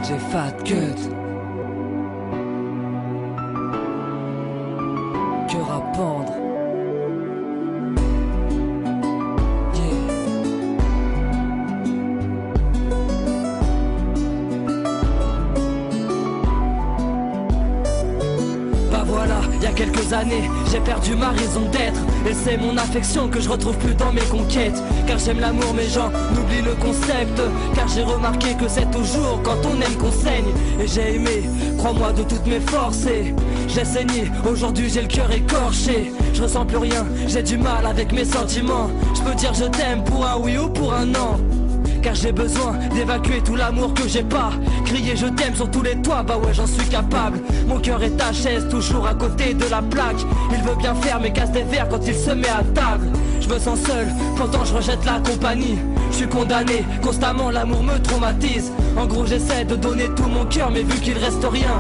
DJ Fat Cut. Cœur à pendre. Il y a quelques années, j'ai perdu ma raison d'être. Et c'est mon affection que je retrouve plus dans mes conquêtes. Car j'aime l'amour, mes gens n'oublient le concept. Car j'ai remarqué que c'est toujours quand on aime qu'on saigne. Et j'ai aimé, crois-moi de toutes mes forces. Et j'ai saigné, aujourd'hui j'ai le cœur écorché. Je ressens plus rien, j'ai du mal avec mes sentiments. Je peux dire je t'aime pour un oui ou pour un non. Car j'ai besoin d'évacuer tout l'amour que j'ai pas. Crier je t'aime sur tous les toits, bah ouais j'en suis capable. Mon cœur est à chaise, toujours à côté de la plaque. Il veut bien faire mais casse des verres quand il se met à table. Je me sens seul, pourtant je rejette la compagnie. Je suis condamné, constamment l'amour me traumatise. En gros j'essaie de donner tout mon cœur mais vu qu'il reste rien.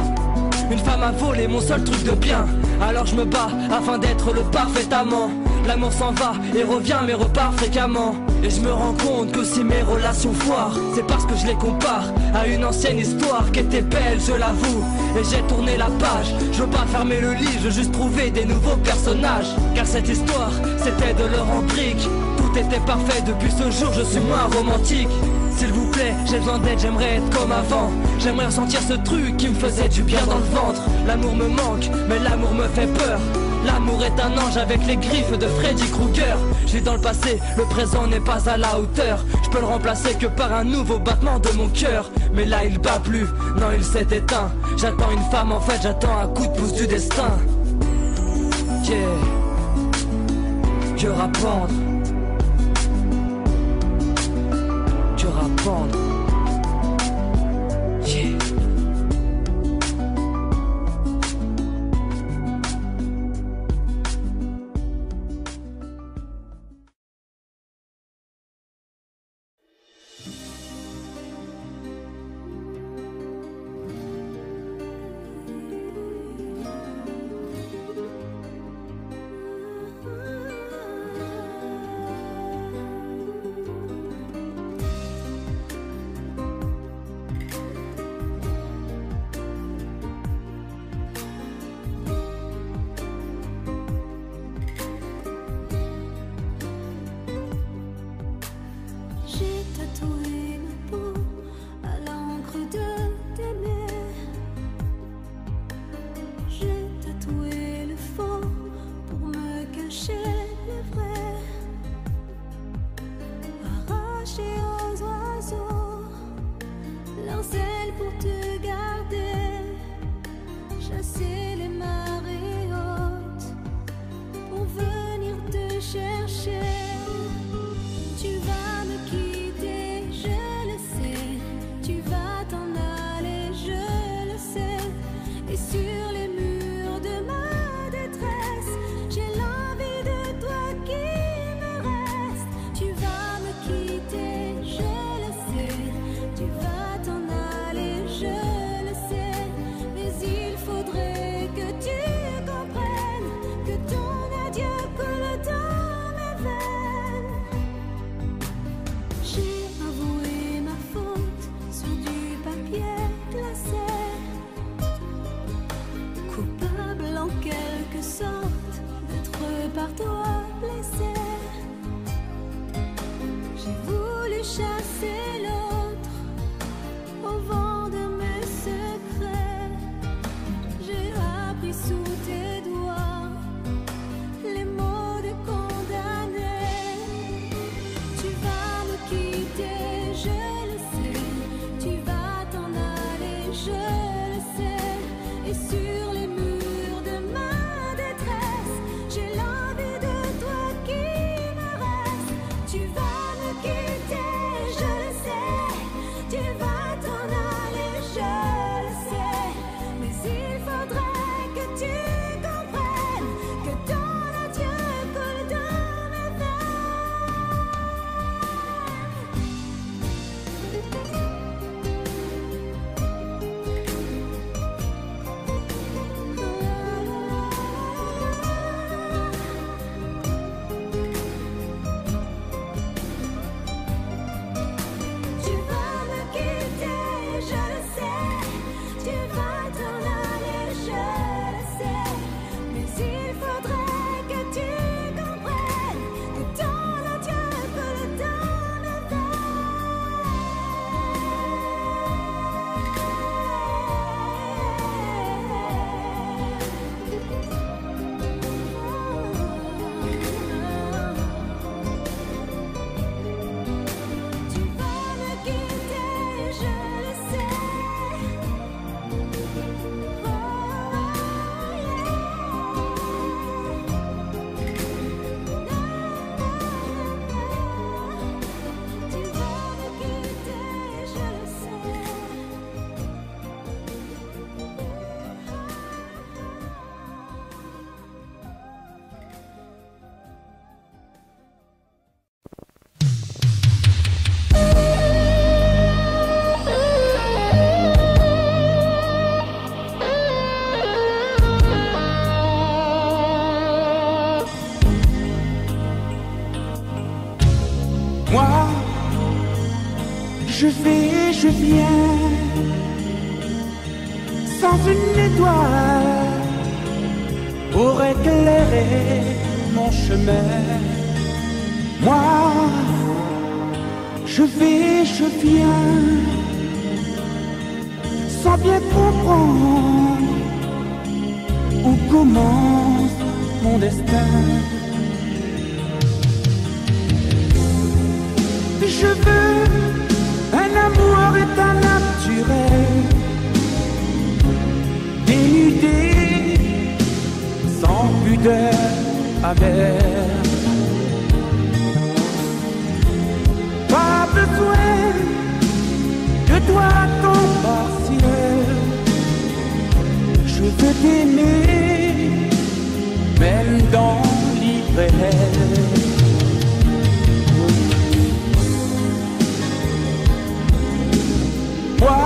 Une femme a volé mon seul truc de bien. Alors je me bats afin d'être le parfait amant. L'amour s'en va et revient mais repart fréquemment. Et je me rends compte que si mes relations foirent, c'est parce que je les compare à une ancienne histoire qui était belle, je l'avoue. Et j'ai tourné la page, je veux pas fermer le livre, je veux juste trouver des nouveaux personnages. Car cette histoire, c'était de l'or en brique. Tout était parfait, depuis ce jour je suis moins romantique. S'il vous plaît, j'ai besoin d'aide, j'aimerais être comme avant. J'aimerais ressentir ce truc qui me faisait du bien dans le ventre. L'amour me manque, mais l'amour me fait peur. L'amour est un ange avec les griffes de Freddy Krueger. Je vis dans le passé, le présent n'est pas à la hauteur. Je peux le remplacer que par un nouveau battement de mon cœur. Mais là il bat plus, non il s'est éteint. J'attends une femme, en fait j'attends un coup de pouce du destin. Yeah, cœur à pendre. Cœur à pendre. Yeah. Tu vas me quitter, je le sais. Je vais, je viens, sans une étoile pour éclairer mon chemin. Moi, je vais, je viens, sans bien comprendre où commence mon destin. Je veux un amour état naturel, dénudé, sans pudeur amère. Pas besoin de toi ton partiel. Je veux t'aimer, même dans l'ivresse. Moi,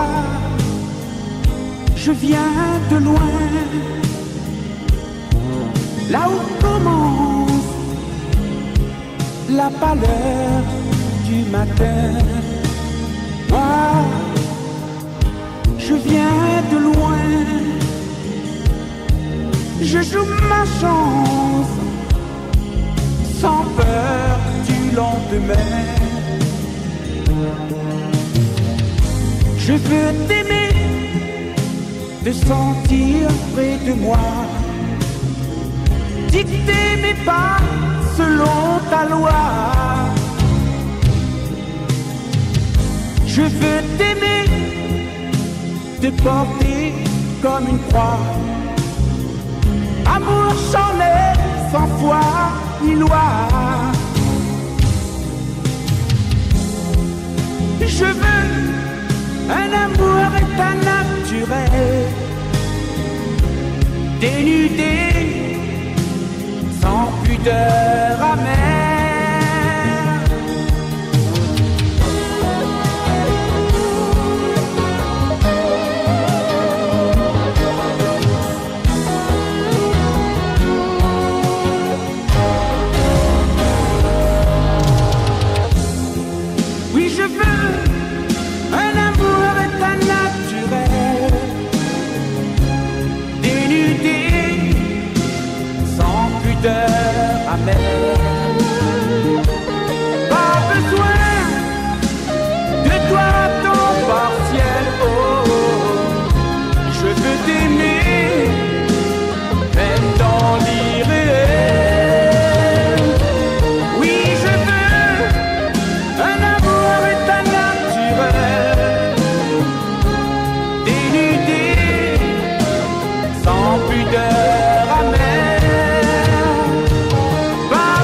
je viens de loin, là où commence la pâleur du matin. Moi, je viens de loin, je joue ma chance sans peur du lendemain. Je veux t'aimer, te sentir près de moi, dicter mes pas selon ta loi. Je veux t'aimer, te porter comme une croix. Amour charnel, sans foi ni loi. Je veux un amour état naturel, dénudé, sans pudeur amère. Oui, je veux un amour état naturel, dénudé, sans pudeur amère. Pas besoin de toi ton partiel, oh, je veux t'aimer, même dans l'irréel. Oui, je veux un amour état naturel, dénudé, sans pudeur amère. Pas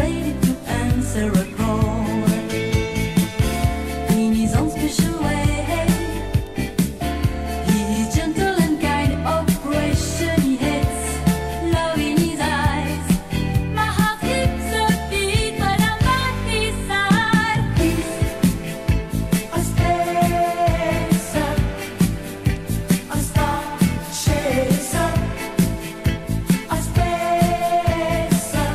lady to answer a call in his own special way. He's gentle and kind, operation he hates, love in his eyes. My heart skips a beat when I'm by his side. He's a spacer, a star chaser, a spacer.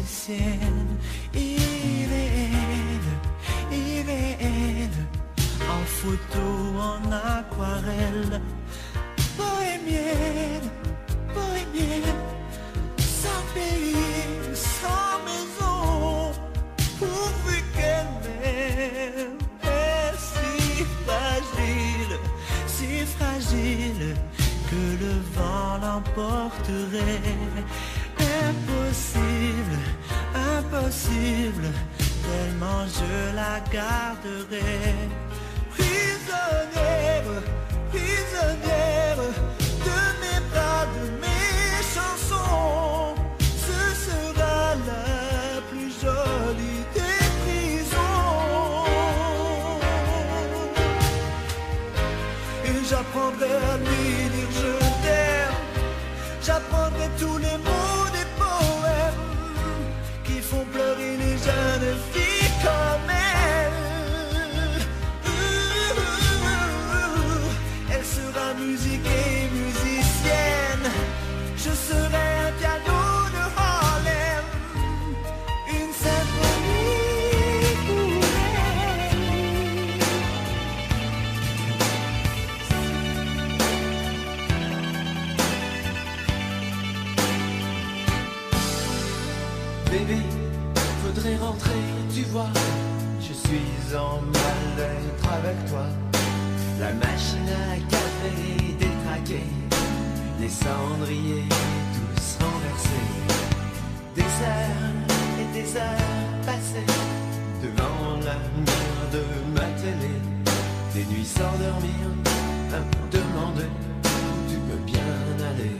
musicienne irréelle, irréelle, en photo, en aquarelle, bohémienne, bohémienne, sans pays, sans maison, pourvu qu'elle m'aime, est si fragile, que le vent l'emporterait. Impossible, impossible, tellement je la garderai. Prisonnière, prisonnière de mes bras, de mes chansons, ce sera la plus jolie des prisons. Et j'apprendrai à lui dire je t'aime, j'apprendrai tous les mots des poèmes qui font pleurer les jeunes filles comme elle. Elle sera musique et musicienne, je serai un piano de Harlem, une symphonie pour Bébé, faudrait rentrer, tu vois. Je suis en mal-être avec toi. La machine à café détraquée, les cendriers tous renversés. Des heures et des heures passées devant la mur de ma télé. Des nuits sans dormir, à me demander où tu peux bien aller.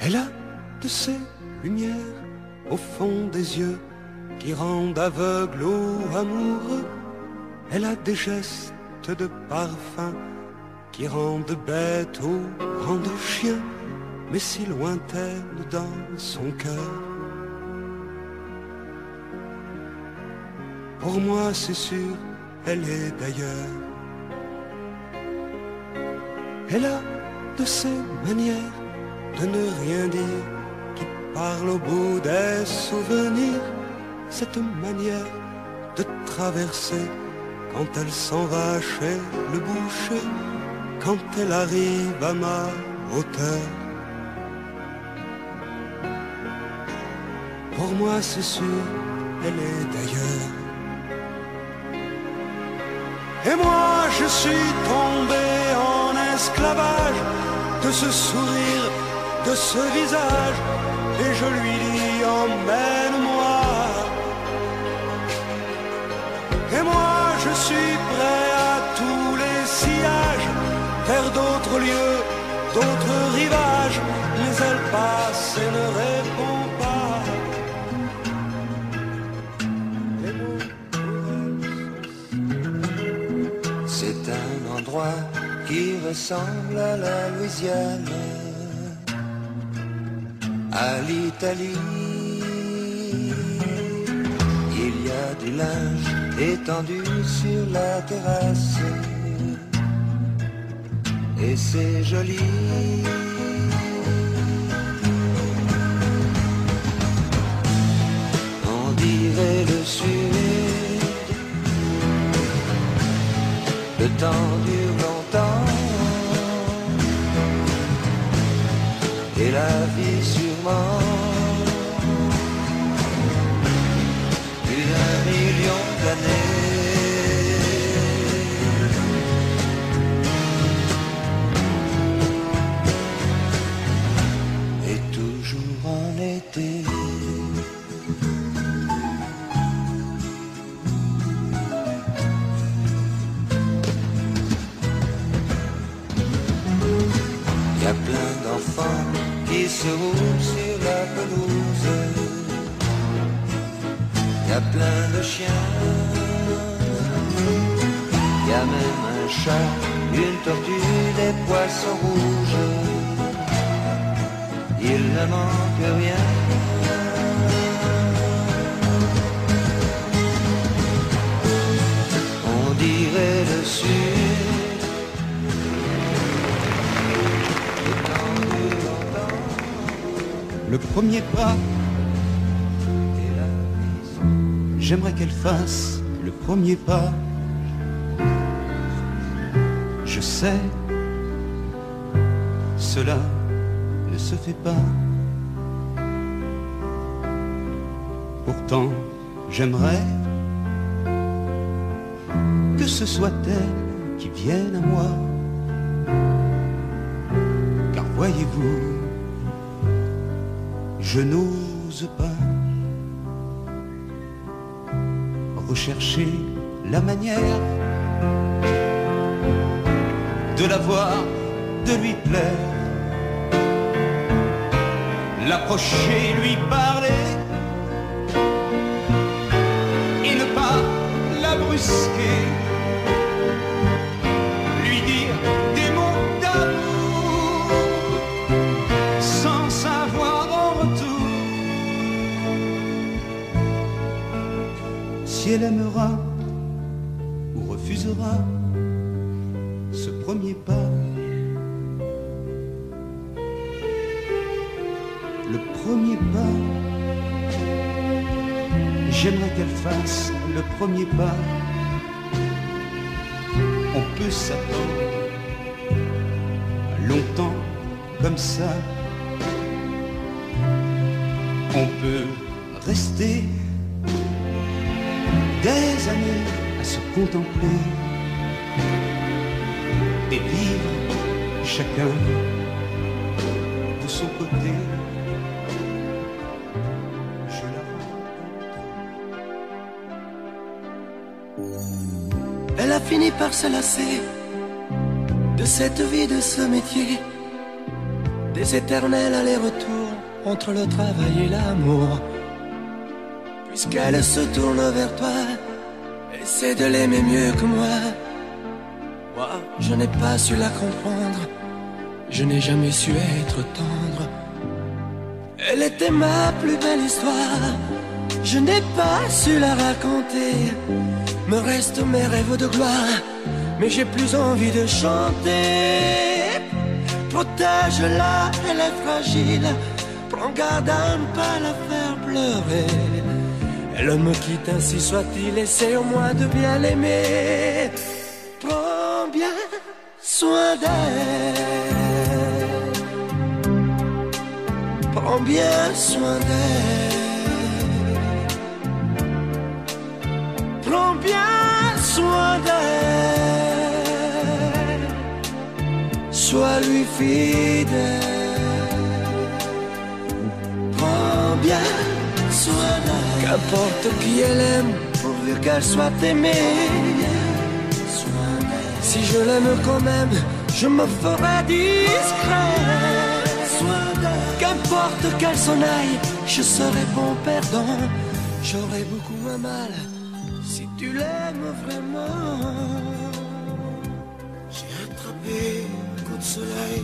Elle a de ces lumières au fond des yeux qui rendent aveugle ou amoureux. Elle a des gestes de parfum qui rendent bête ou rendent chien, mais si lointaine dans son cœur. Pour moi c'est sûr, elle est d'ailleurs. Elle a de ces manières de ne rien dire, qui parle au bout des souvenirs, cette manière de traverser quand elle s'en va chez le boucher, quand elle arrive à ma hauteur. Pour moi c'est sûr, elle est d'ailleurs. Et moi je suis tombé en esclavage de ce sourire, de ce visage, et je lui dis emmène-moi. Et moi je suis prêt à tous les sillages, vers d'autres lieux, d'autres rivages, mais elle passe et ne répond pas. C'est un endroit qui ressemble à la Louisiane, à l'Italie. Il y a du linge étendu sur la terrasse, et c'est joli. On dirait le Suède, le temps dure longtemps, et la vie sûrement plus d'un million d'années. Et toujours en se roule sur la pelouse. Y a plein de chiens, y a même un chat, une tortue, des poissons rouges. Il ne manque rien. On dirait le sud. Le premier pas, j'aimerais qu'elle fasse le premier pas. Je sais, cela ne se fait pas. Pourtant, j'aimerais que ce soit elle qui vienne à moi. Car voyez-vous, je n'ose pas rechercher la manière de la voir, de lui plaire, l'approcher, lui parler et ne pas la brusquer, lui dire des mots d'amour sans savoir en retour si elle aimera ou refusera ce premier pas. Le premier pas, j'aimerais qu'elle fasse le premier pas. On peut s'attendre longtemps comme ça. On peut rester des années à se contempler et vivre chacun de son côté. Je la rencontre. Elle a fini par se lasser de cette vie, de ce métier, des éternels allers-retours entre le travail et l'amour. Puisqu'elle se tourne vers toi, essaie de l'aimer mieux que moi. Moi, je n'ai pas su la comprendre, je n'ai jamais su être tendre. Elle était ma plus belle histoire, je n'ai pas su la raconter. Me restent mes rêves de gloire, mais j'ai plus envie de chanter. Protège-la, elle est fragile, prends garde à ne pas la faire pleurer. Elle me quitte, ainsi soit-il, essaie au moins de bien l'aimer. Prends bien soin d'elle, prends bien soin d'elle, prends bien soin d'elle, sois lui fidèle, prends bien soin d'elle. Qu'importe qui elle aime, pourvu qu'elle soit aimée. Si je l'aime quand même, je me ferai discret. Qu'importe qu'elle s'en aille, je serai bon perdant. J'aurai beaucoup moins mal si tu l'aimes vraiment. J'ai attrapé un coup de soleil,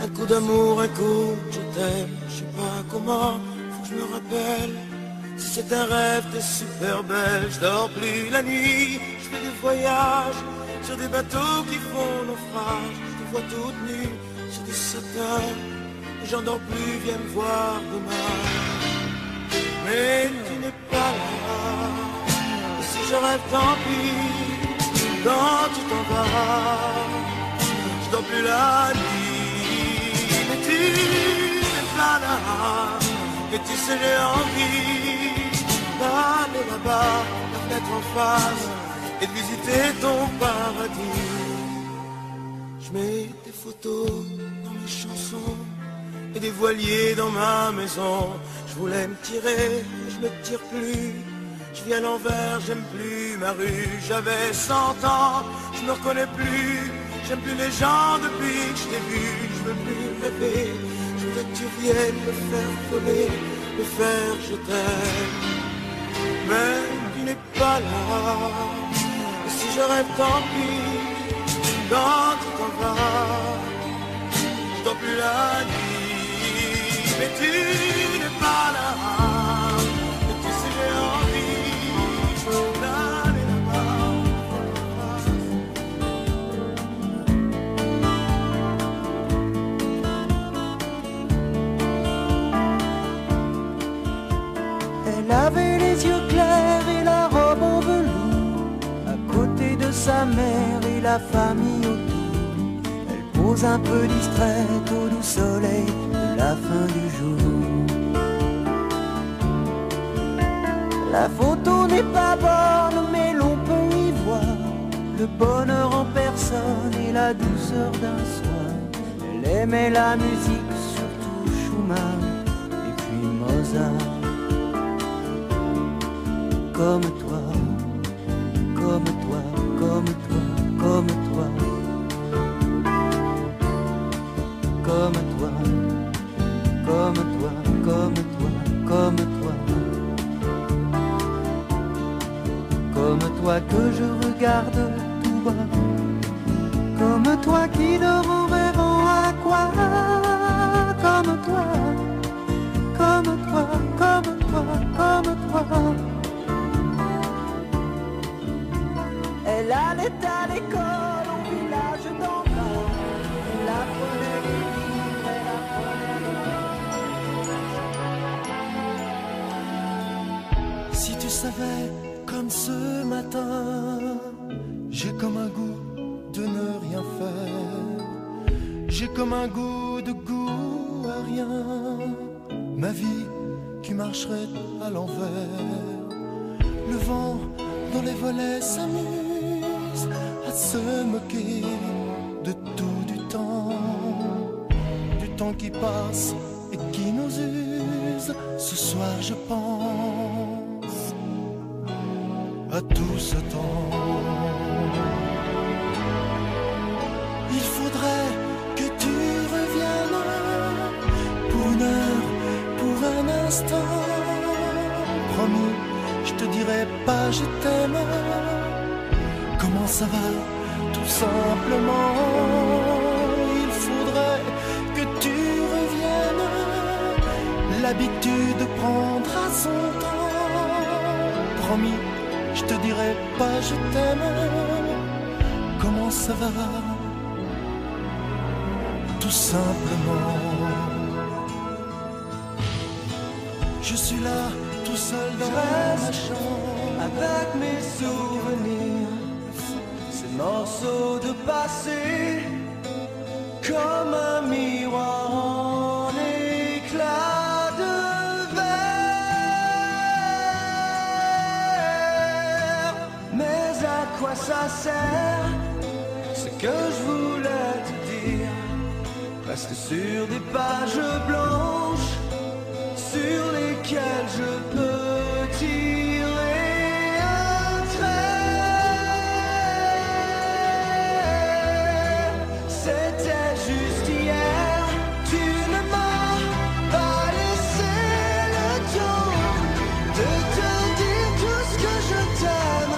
un coup d'amour, un coup je t'aime. Je sais pas comment, faut que je me rappelle. Si c'est un rêve, t'es super belle. Je dors plus la nuit, je fais des voyages sur des bateaux qui font naufrage. Je te vois toute nue sur des satins. J'en dors plus, viens me voir demain. Mais tu n'es pas là. Et si je rêve, tant pis. Quand tu t'en vas, je dors plus la nuit. Mais tu n'es pas là. Mais tu sais, j'ai envie d'aller là-bas, la fenêtre en face, et de visiter ton paradis. Je mets des photos dans mes chansons et des voiliers dans ma maison. Je voulais me tirer, mais je me tire plus. Je vis à l'envers, j'aime plus ma rue. J'avais 100 ans, je me reconnais plus. J'aime plus les gens depuis que je t'ai vu. Je veux plus rêver, je que tu viennes me faire voler, me faire je t'aime. Mais tu n'es pas là. Et si je rêve, tant pis. Quand tu t'en vas, je dors plus la nuit. Mais tu n'es pas là. Et tu sais, j'ai envie d'aller là-bas. Elle avait les yeux clairs et la robe en velours, à côté de sa mère et la famille autour. Elle pose un peu distraite au doux soleil de la fin du jour. La photo n'est pas bonne, mais l'on peut y voir le bonheur en personne et la douceur d'un soir. Elle aimait la musique, surtout Schumann et puis Mozart. Comme toi, comme toi, comme toi, comme toi, comme toi, comme toi, comme toi, comme toi, comme toi que je regarde tout bas, comme toi qui dort en rêvant à quoi, comme toi, comme toi, comme toi, comme toi. Elle allait à l'école au village d'en bas. Elle apprenait les livres, elle apprenait les... Si tu savais, comme ce matin, j'ai comme un goût de ne rien faire. J'ai comme un goût à rien. Ma vie qui marcherait à l'envers. Le vent dans les volets s'amuse à se moquer de tout du temps qui passe et qui nous use. Ce soir je pense à tout ce temps. Il faudrait que tu reviennes pour une heure, pour un instant. Promis, je te dirai pas je t'aime. Comment ça va, tout simplement. Il faudrait que tu reviennes. L'habitude prendra son temps. Promis, je te dirai pas je t'aime. Comment ça va, tout simplement. Je suis là, tout seul dans ma chambre, avec mes souvenirs, ces morceaux de passé, comme un miroir en éclat de verre. Mais à quoi ça sert, ce que je voulais te dire, reste sur des pages blanches sur lesquelles je peux tirer un trait. C'était juste hier, tu ne m'as pas laissé le temps de te dire tout ce que je t'aime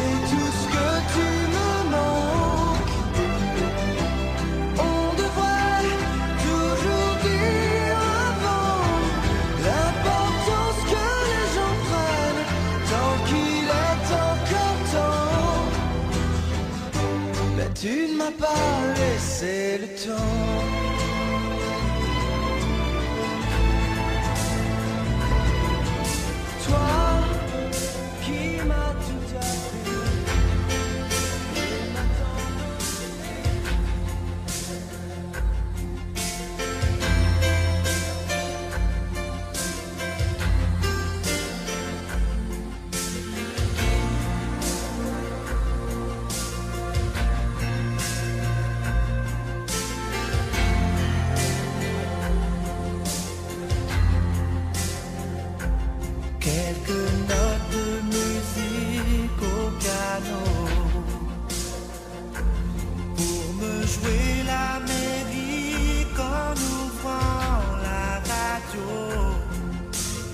et tout ce que tu me manques. On devrait toujours dire avant l'importance que les gens prennent tant qu'il est encore temps. Mais tu ne m'as pas laissé le temps. Toi qui m'as tout appris.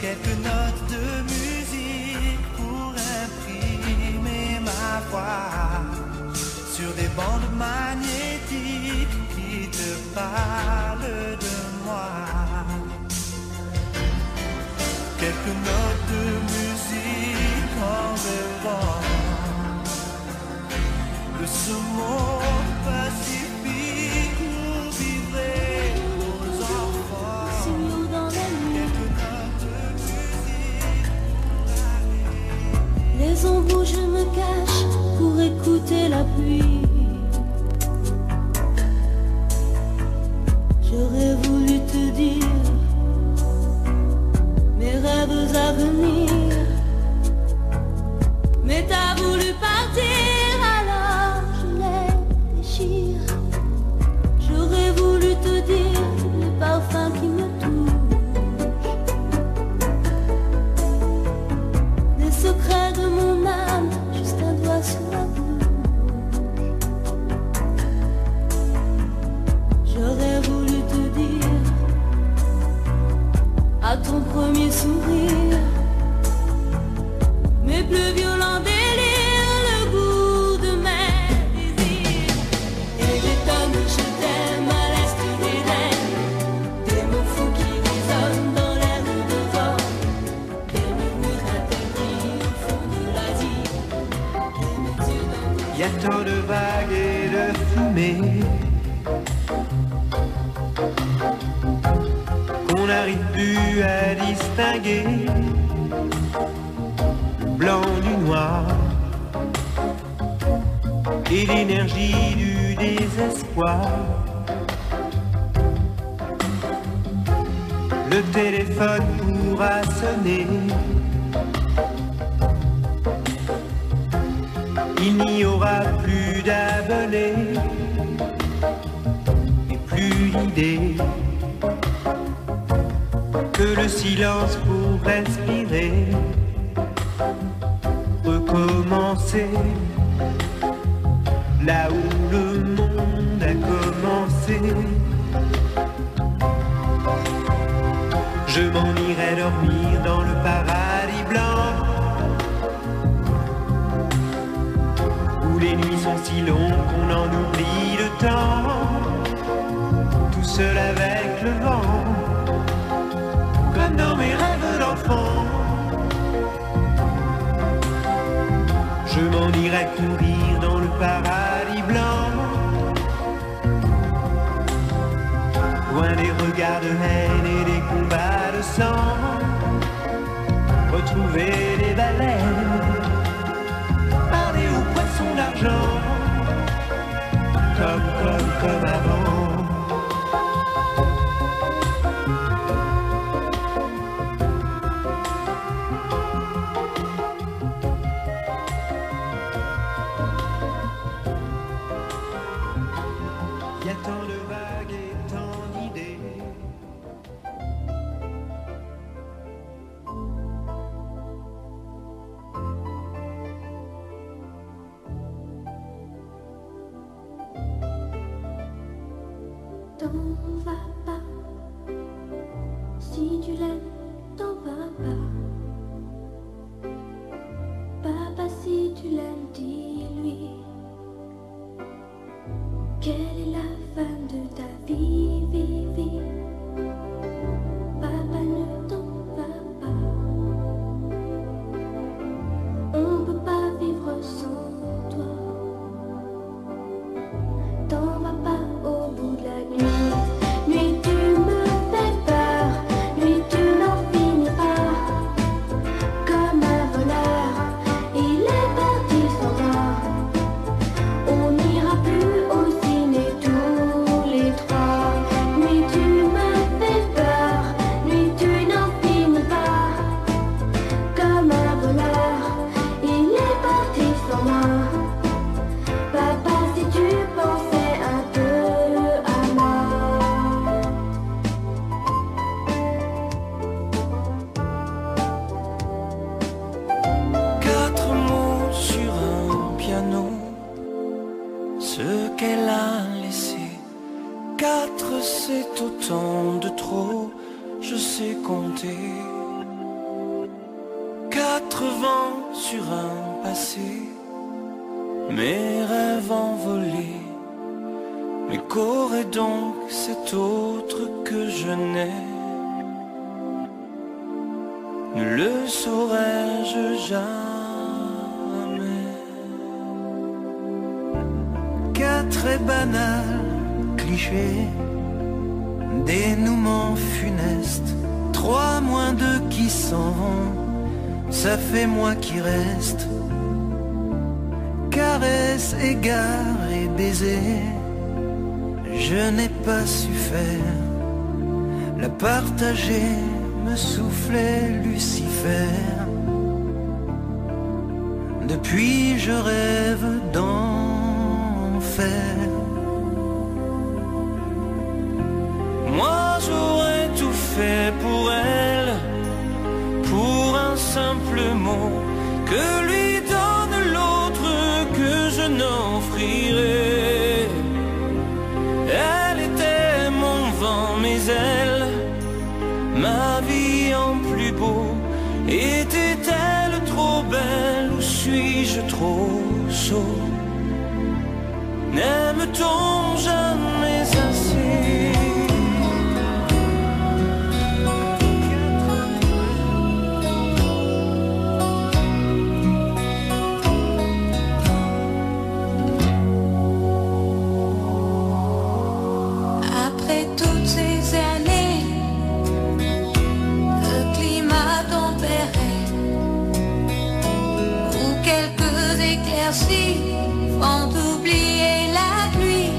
quelques notes de musique pour imprimer ma voix sur des bandes magnétiques qui te parlent de moi. Quelques notes de musique en rêvant de ce monde pacifique où vivraient nos enfants. Quelques notes de musique pour Les ombres où je me cache pour écouter la pluie. J'aurais voulu te dire mes rêves à venir, mais t'as voulu partir, alors je les déchire. J'aurais voulu te dire les parfums qui me touchent, les secrets de mon âme, juste un doigt sur la bouche. J'aurais voulu te dire à ton premier sourire mes plus violents délires, le goût de mes désirs. Et des tonnes de je t'aime à l'est et l'est, des mots fous qui résonnent dans l'air devant, des murmures interdits au fond de l'Asie, des métiers dans Y a tant de vagues et de fumée qu'on n'arrive plus à distinguer le blanc du noir et l'énergie du désespoir. Le téléphone pourra sonner, il n'y aura plus d'abonnés et plus d'idées que le silence pour respirer, recommencer là où le monde a commencé. Je m'en irai dormir dans le paradis blanc, où les nuits sont si longues qu'on en oublie le temps, tout seul avec le vent, comme dans mes rêves d'enfant. Je m'en irai courir dans le paradis blanc, loin des regards de haine et des combats de sang, retrouver les baleines, parler aux poissons d'argent, comme avant. Y a tant de vagues et tant d'idées. T'en vas pas, si tu l'aimes, t'en vas pas. Papa, si tu l'aimes, dis-lui quelle est la fin de ta vie, vie, vie. Papa, ne t'en va pas. On peut pas vivre sans toi. T'en vas pas au bout de la nuit. contrevent sur un passé, mes rêves envolés. Mais qu'aurait donc cet autre que je n'ai? Ne le saurais-je jamais. Qu'un très banal cliché, dénouement funeste, 3 moins 2 qui s'en vont, ça fait moi qui reste. Caresse, égard et baiser, je n'ai pas su faire. La partager me soufflait Lucifer. Depuis je rêve d'enfer. Moi j'aurais tout fait pour elle, pour un simple mot que lui donne l'autre que je n'offrirai. Elle était mon vent, mes ailes, ma vie en plus beau. Était-elle trop belle ou suis-je trop sot? N'aime-t-on jamais assez? Après toutes ces années de climat tempéré, où quelques éclaircies font oublier la pluie,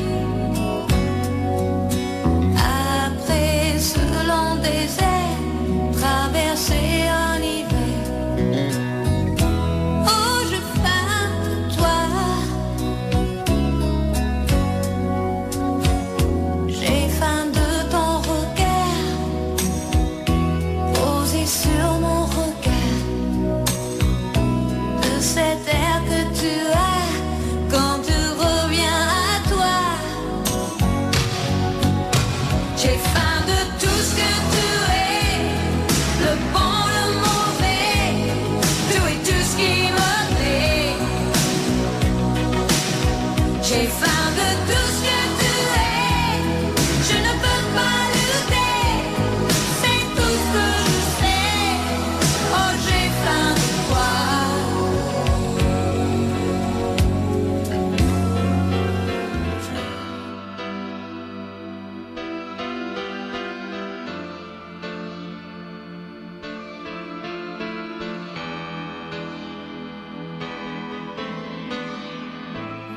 après ce long désert traversé en hiver, oh je faim de toi. J'ai faim de ton regard posé sur mon regard, de cet air que tu as quand tu reviens à toi. J'ai faim de tout ce que tu es, le bon, le mauvais, tout et tout ce qui me plaît. J'ai faim de tout ce que tu es, je ne peux pas lutter, c'est tout ce que je sais. Oh, j'ai faim de toi.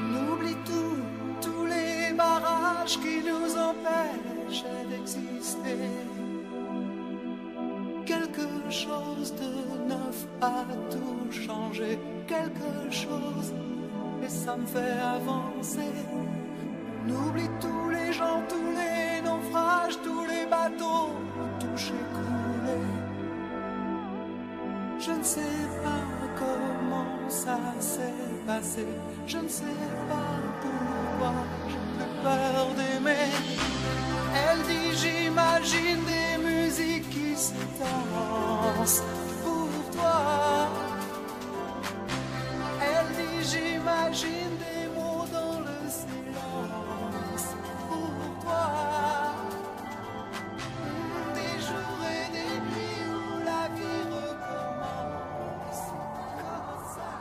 On oublie tout, tous les barrages qui nous empêchent d'exister. Quelque chose de neuf a tout changé, quelque chose, et ça me fait avancer. On oublie tous les gens, tous les naufrages, tous les bateaux touchés, coulés. Je ne sais pas comment ça s'est passé, je ne sais pas pourquoi j'ai plus peur d'aimer. Elle dit j'imagine des musiques qui se dansent pour toi. Elle dit j'imagine des mots dans le silence pour toi. Des jours et des nuits où la vie recommence comme ça.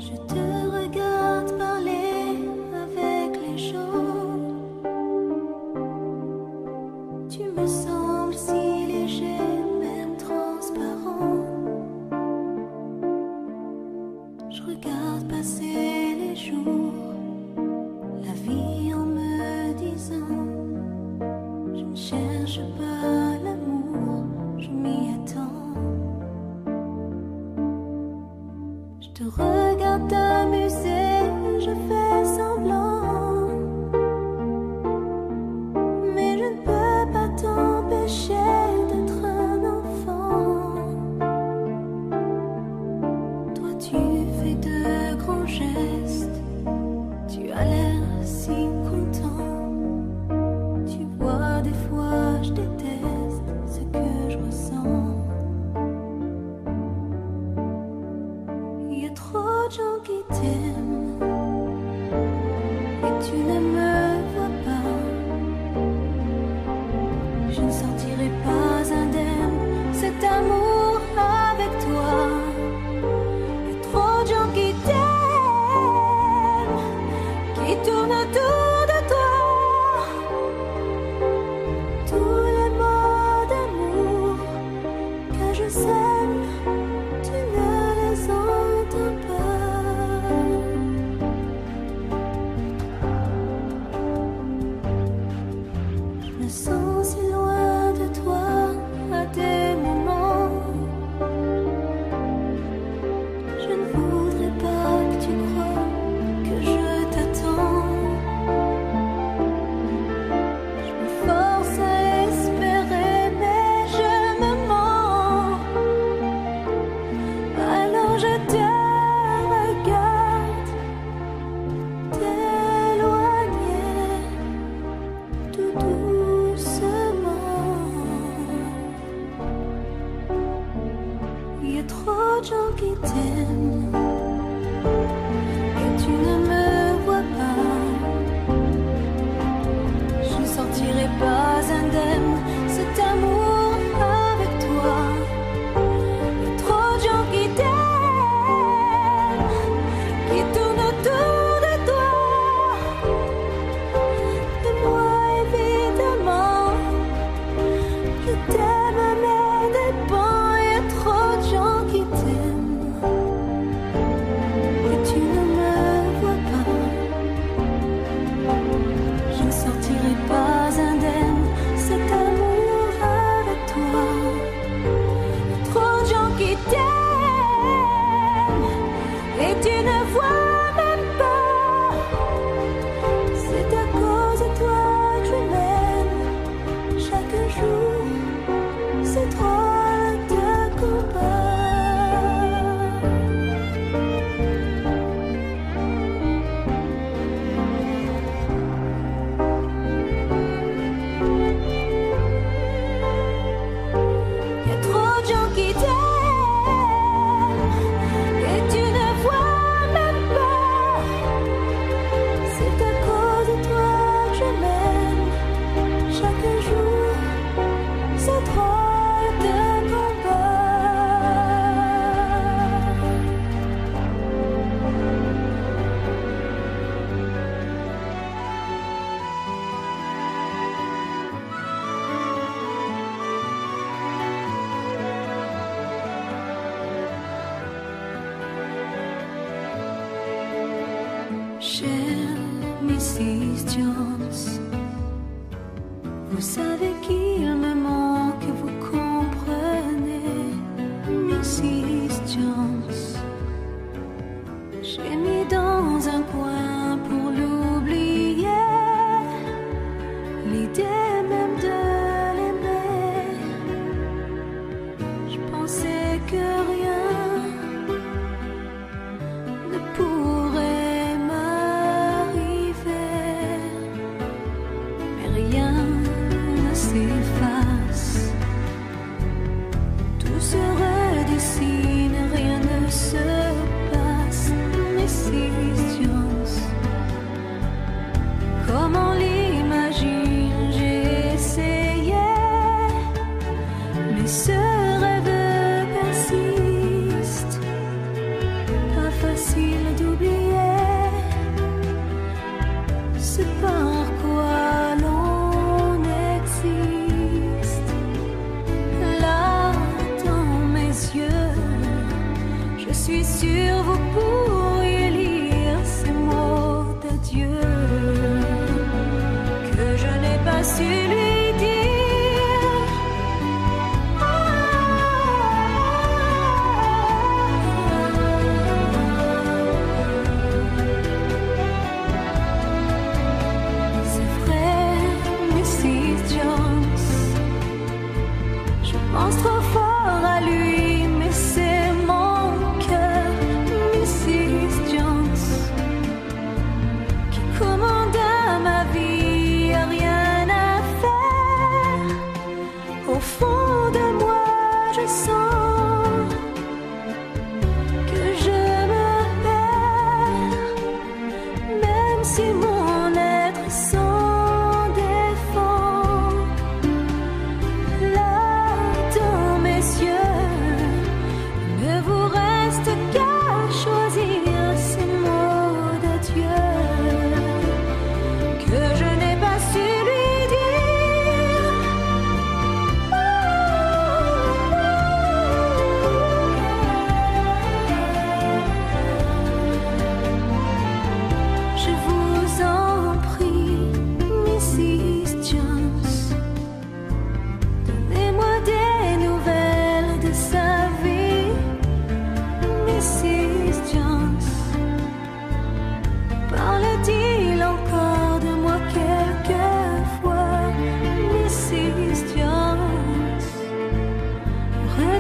Je te regarde parler avec les gens. Tu me sembles si léger, même transparent. Je regarde passer les jours, la vie en me disant: je ne cherche pas l'amour, je m'y attends. Je te regarde t'amuser, je fais semblant, mais je ne peux pas t'empêcher d'être un enfant. Toi tu fais de grands gestes, tu as l'air si content. Tu vois, des fois je déteste ce que je ressens. Il y a trop de gens qui t'aiment et tu ne me vois pas. Je ne sortirai pas indemne cet amour avec toi. Il y a trop de gens qui t'aiment, qui tournent autour de toi. Tous les mots d'amour que je sème, tu ne les entends pas. Je me sens si loin de toi à des moments. Je ne voudrais pas que tu crois que je t'attends. Je me force à espérer, mais je me mens. Alors je te regarde t'éloigner tout doucement. Il y a trop de gens qui t'aiment et tu ne me vois pas. Je ne sortirai pas indemne cet amour avec toi. Il y a trop de gens qui t'aiment, qui tournent autour de toi. Et moi évidemment, je t'aime à mes dépens. Il y a trop de gens qui t'aiment et tu ne me vois pas. Je ne sortirai pas indemne cet amour avec toi. Il y a trop de gens qui t'aiment et tu ne vois même pas. C'est à cause de toi que je m'aime chaque jour. C'est trop de combat. Il y a trop de gens qui t'aiment et tu ne vois même pas. C'est à cause de toi que je m'aime chaque jour. C'est trop de combat. Chère Mrs. Jones, vous savez qu'il me manque, vous comprenez, Mrs. Jones. J'ai mis dans un coin pour l'oublier, l'idée même de l'aimer. Je pensais que rien ne pourrait m'arriver, mais rien ne s'efface. Tout se redessine, rien ne se passe. Mrs. Jones, comme on l'imagine, j'ai essayé, mais ce rêve persiste.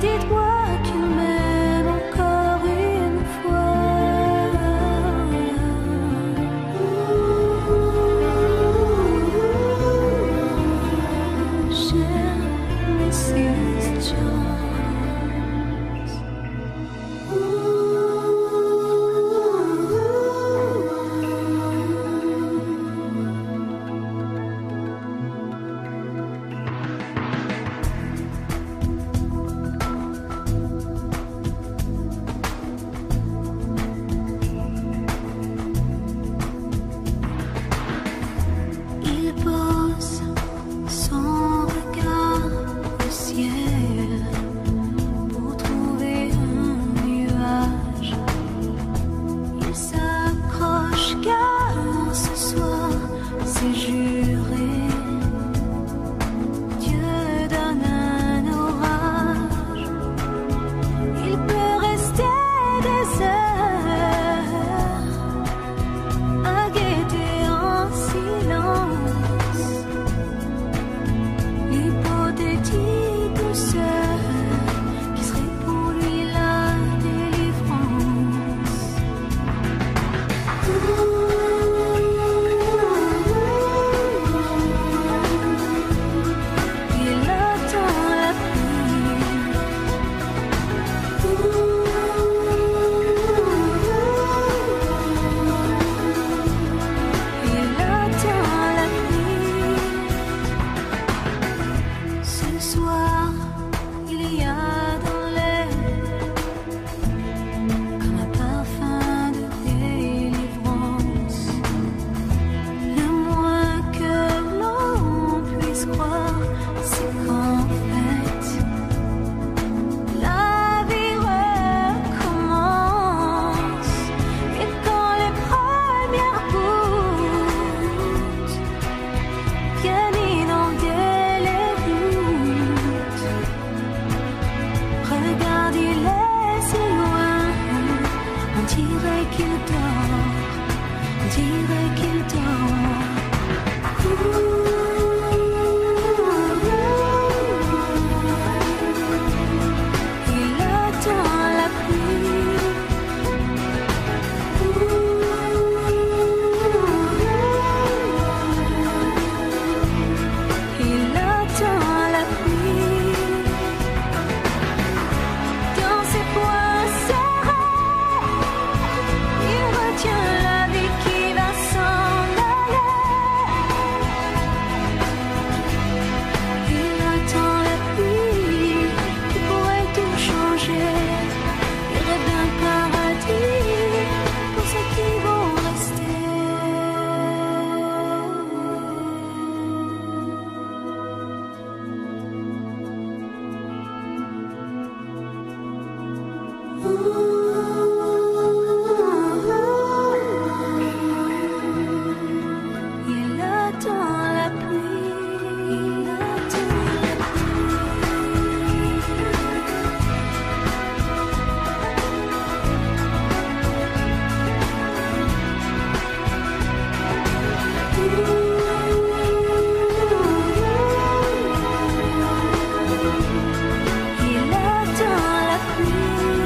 Dites-moi qu'il m'aime encore une fois. J'aime Mrs. Jones. Il pose son regard au ciel pour trouver un nuage. Il s'accroche car ce soir c'est juré. Dieu donne un orage. Il peut rester des heures à guetter en silence l'hypothétique douceur qui serait pour lui la délivrance. Il attend la pluie. Il attend la pluie. Ce soir, il y a dans l'air comme un parfum de délivrance. Le moins que l'on puisse croire, c'est qu'en fait, la vie recommence. Et quand les premières gouttes viennent inonder les routes, regarde, il est si loin. On dirait qu'il dort, on dirait qu'il dort. Il attend la pluie. Il attend la pluie. Dans ses poings serrés, il retient la vie qui va s'en aller. Il attend la pluie qui pourrait tout changer. Il rêve d'un paradis pour ceux qui vont rester. Il attend la pluie. Il attend la pluie. Il attend la pluie.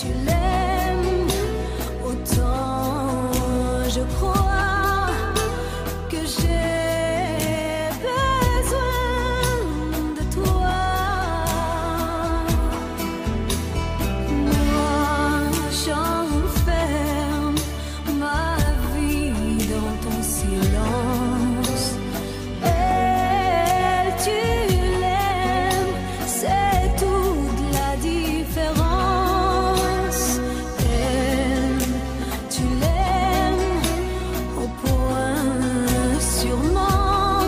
tu l'aimes autant, je crois que j'ai besoin de toi. Moi, j'enferme ma vie dans ton silence. Elle, tu l'aimes, c'est toute la différence. Elle, tu l'aimes au point sûrement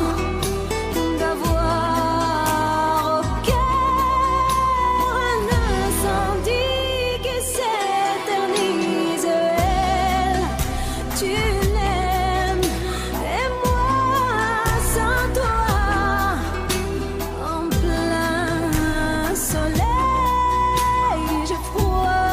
d'avoir au cœur un incendie qui s'éternise. Elle, tu l'aimes et moi sans toi en plein soleil j'ai froid.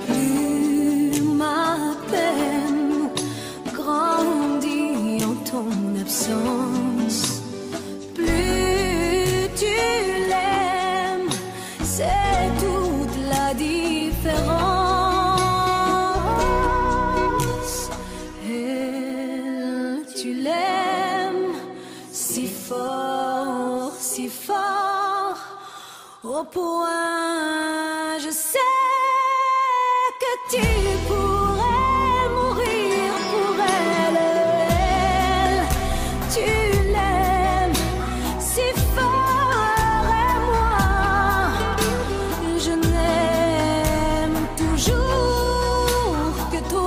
Plus ma peine grandit en ton absence, plus tu l'aimes, c'est toute la différence. Elle, tu l'aimes si fort, au point je sais que tu pourrais mourir pour elle. Elle, tu l'aimes si fort et moi, je n'aime toujours que toi.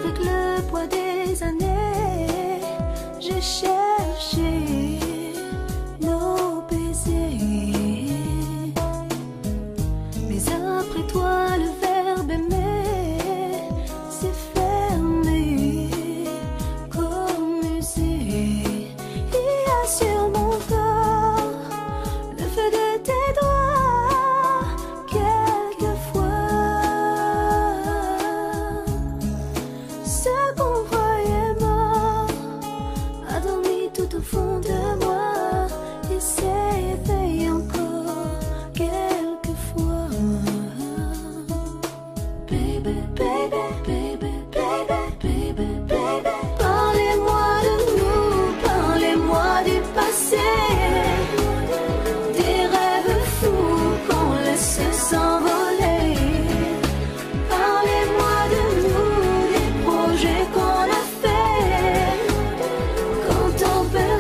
Avec le poids des années, j'ai cherché nos baisers. Mais après toi, le verbe aimer s'est fermé comme musée. Il y a sur mon corps le feu de tes doigts. Quelquefois, ce qu'on croyait mort a dormi tout au fond de moi et s'éveille encore quelquefois. Baby, baby, baby, baby, baby, baby. Parlez-moi de nous, parlez-moi du passé, des rêves fous qu'on laisse s'envoler. Parlez-moi de nous, des projets qu'on a fait quand on peut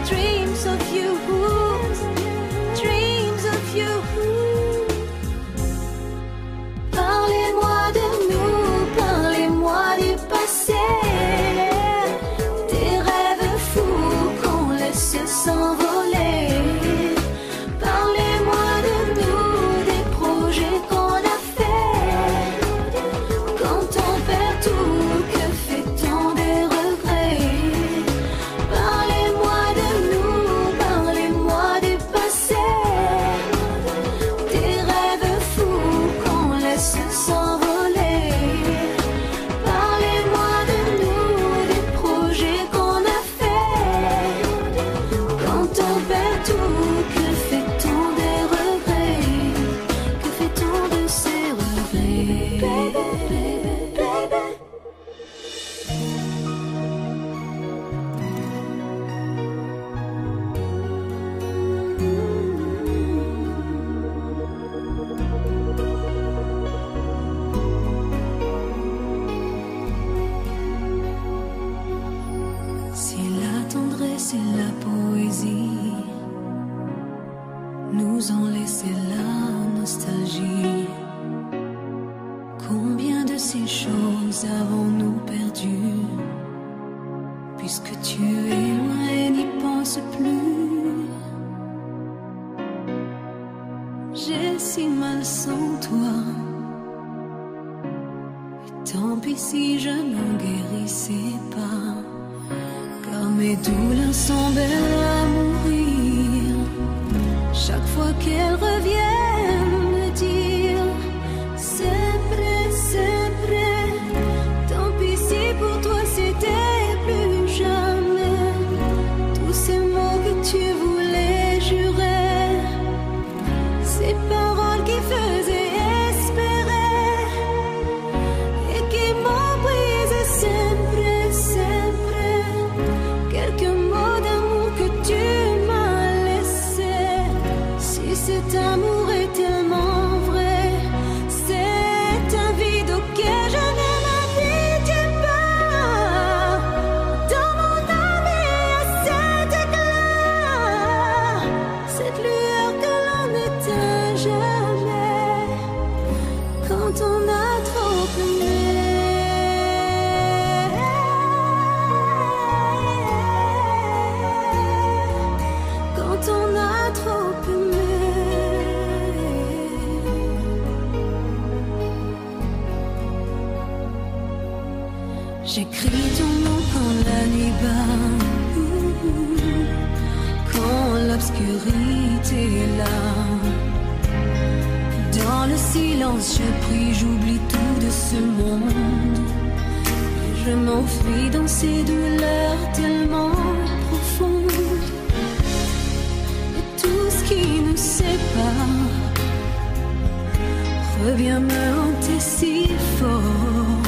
dreams of you, dreams of you. Parlez-moi de nous, parlez-moi du passé, des rêves fous qu'on laisse s'envoler. Parlez-moi de nous, des projets qu'on a fait. Quand on perd tout, que fait-on des regrets? Parlez-moi de nous, parlez-moi du passé, des rêves fous qu'on laisse s'envoler. Parlez-moi de nous, des projets qu'on a fait. Quand on perd tout, que fait-on des regrets? Que fait-on de ces regrets? Si la tendresse et la poésie nous ont laissé la nostalgie, combien de ces choses avons-nous perdu? Puisque tu es loin et n'y pense plus, j'ai si mal sans toi. Et tant pis si je n'en guérissais pas, car mes douleurs sont belles à mourir. Chaque fois qu'elles reviennent me dire sempre, sempre. Tant pis si pour toi c'était plus jamais. Tous ces mots que tu voulais jurer, ces paroles qui faisaient espérer et qui m'ont brisé sempre, sempre. Quelques mots d'amour que tu m'as laissé. Si cet amour est tellement vrai, c'est un vide auquel je ne m'habitue pas. Dans mon âme il y a cet éclat, cette lueur que l'on n'éteint jamais quand on a trop aimé. Quand on a trop aimé. J'écris ton nom quand la nuit bat, quand l'obscurité est là. Dans le silence je prie, j'oublie tout de ce monde. Et je m'enfuis dans ces douleurs tellement profondes. Et tout ce qui nous sépare revient me hanter si fort.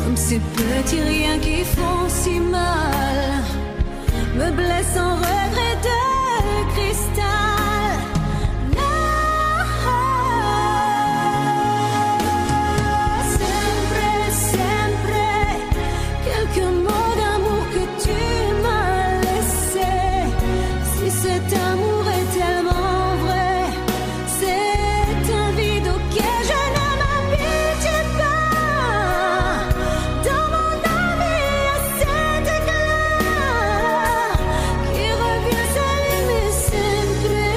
Comme ces petits riens qui font si mal, me blessant regret de cristal. Sempre, sempre, quelques mots d'amour que tu m'as laissé. Si cet amour est tellement vrai, c'est un vide auquel je ne m'habitue pas. Dans mon âme il y a cet éclat qui revient s'allumer sempre.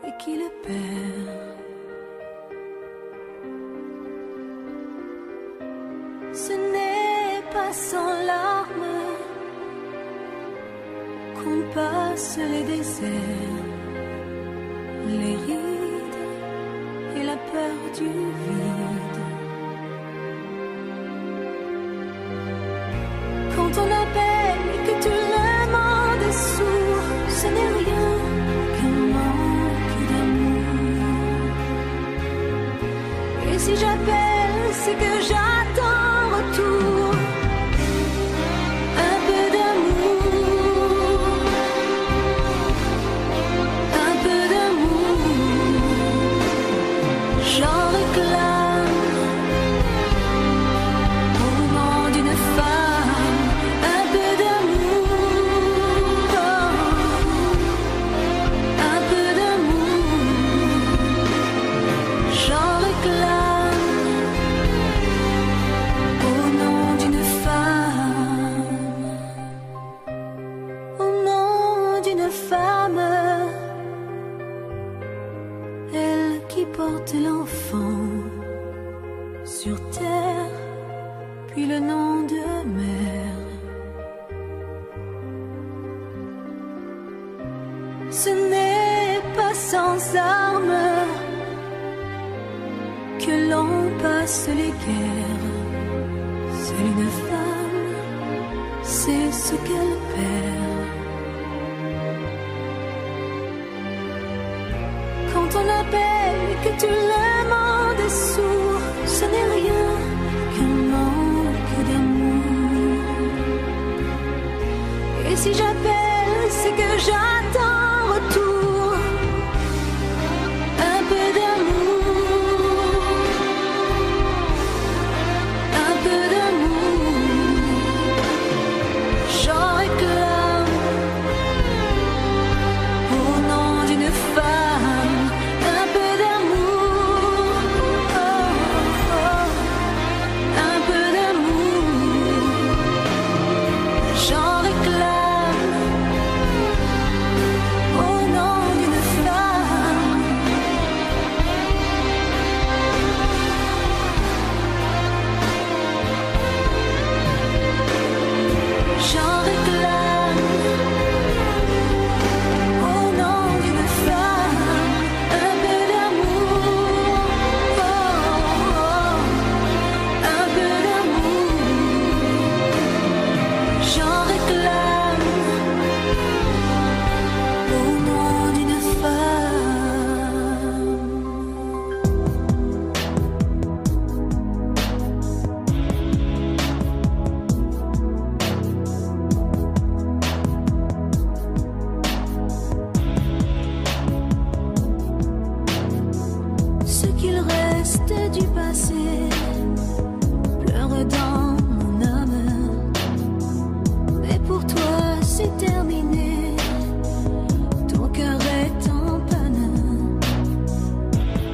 et qui le perd. Ce n'est pas sans larmes qu'on passe les déserts, les rides et la peur du vide. Quand on appelle et que tout le monde est sourd, ce n'est rien qu'un manque d'amour. Et si j'appelle, c'est que j'attends en retour un peu d'amour, un peu d'amour. J'en réclame au nom d'une femme, un peu d'amour, un peu d'amour. J'en réclame au nom d'une femme, au nom d'une femme, elle qui porte l'enfant sur terre, puis le nom de mère. Ce n'est pas sans armes que l'on passe les guerres. Seule une femme sait ce qu'elle perd. Quand on appelle et que tout le monde est sourd, ce n'est rien qu'un manque d'amour. Et si j'appelle, c'est que j'attends en retour un peu d'amour, un peu d'amour. J'en réclame au nom d'une femme, un peu d'amour, un peu d'amour. J'en réclame au nom d'une femme. J'en réclame au nom d'une femme, un peu d'amour, un peu d'amour. J'en réclame au nom d'une femme. Ce qu'il reste du passé pleure dans mon âme. Mais pour toi c'est terminé, ton cœur est en panne.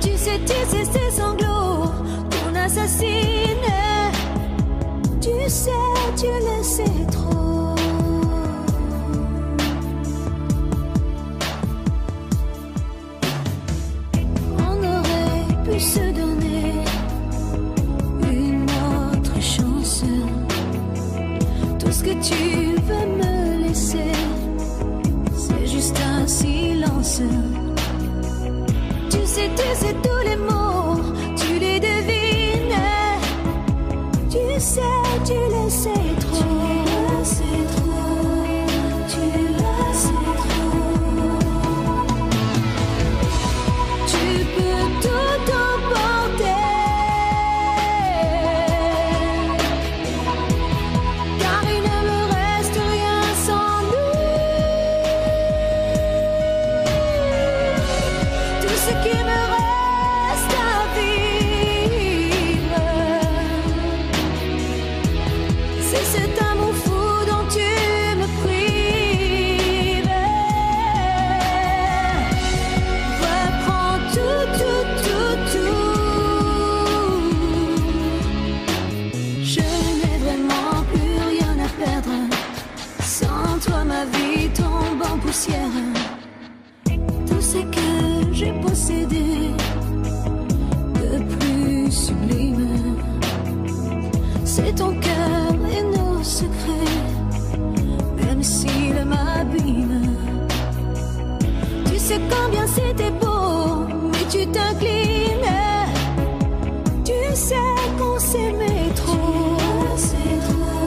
Tu sais ces sanglots qu'on assassine. Tu sais, tu le sais trop. On aurait pu se donner une autre chance. Tout ce que tu veux me laisser, c'est juste un silence. Tu sais tous les mots, tu les devines. Tu sais, tu le sais trop. Tu le sais trop. Tu peux tout emporter, car il ne me reste rien sans nous. Tout ce qui me reste à vivre, c'est cet amour fou dont tu me prives. Reprends tout, tout, tout, tout. Je n'ai vraiment plus rien à perdre. Sans toi ma vie tombe en poussière. Tout ce que j'ai possédé de plus sublime. C'est ton cœur et nos secrets, même s'il m'abîme. Tu sais combien c'était beau, mais tu t'inclines. Tu sais qu'on s'aimait trop. C'est trop,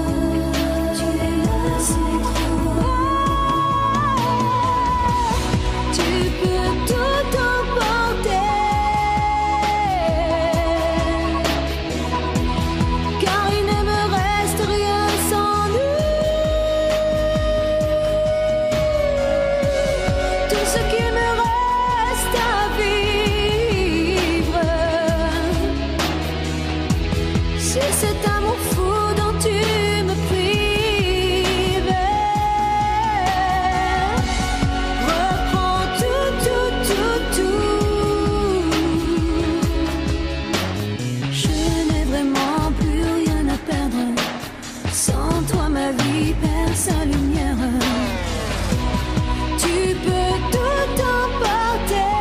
tu es là, c'est trop. Tu peux tout emporter, car il ne me reste rien sans nous. Tout ce qui me reste à vivre, c'est cet amour fou dont tu me prives. Reprends tout, tout, tout, tout. Je n'ai vraiment plus rien à perdre. Sans toi ma vie perd sa lumière. Tu peux tout emporter,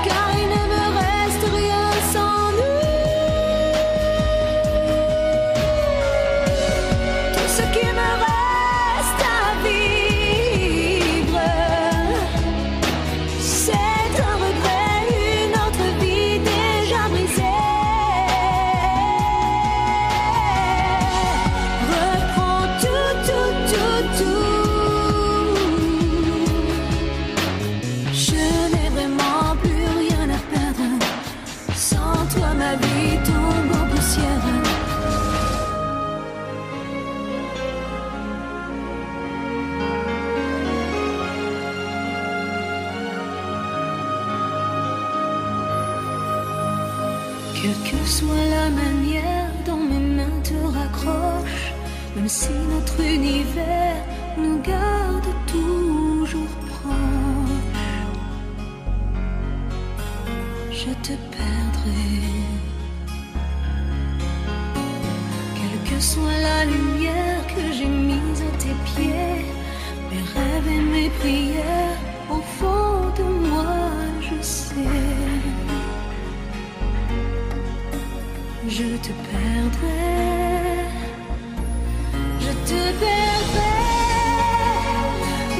car il ne me reste rien sans nous. Tout ce qui me reste à vivre, c'est un regret, une autre vie déjà brisée. Reprends tout, tout, tout, tout. Je n'ai vraiment plus rien à perdre. Sans toi ma vie tombe en poussière. Quelle que soit la manière dont mes mains te raccrochent, même si notre univers nous garde toujours proches, je te perdrai. Quelle que soit la lumière que j'ai mise à tes pieds, mes rêves et mes prières, au fond de moi, je sais. Je te perdrai, je te perdrai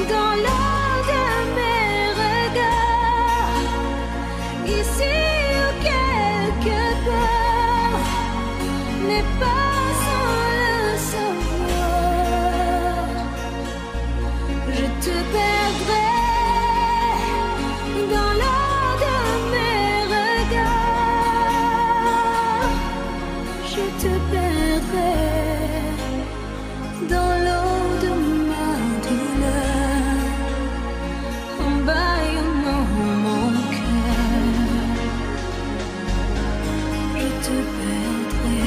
dans l'eau de mes regards, ici ou quelque part, mais pas sans le savoir. Je te perdrai dans l'eau de mes regards. Je te perdrai dans l'eau de ma douleur, en bâillonnant mon cœur. Je te perdrai.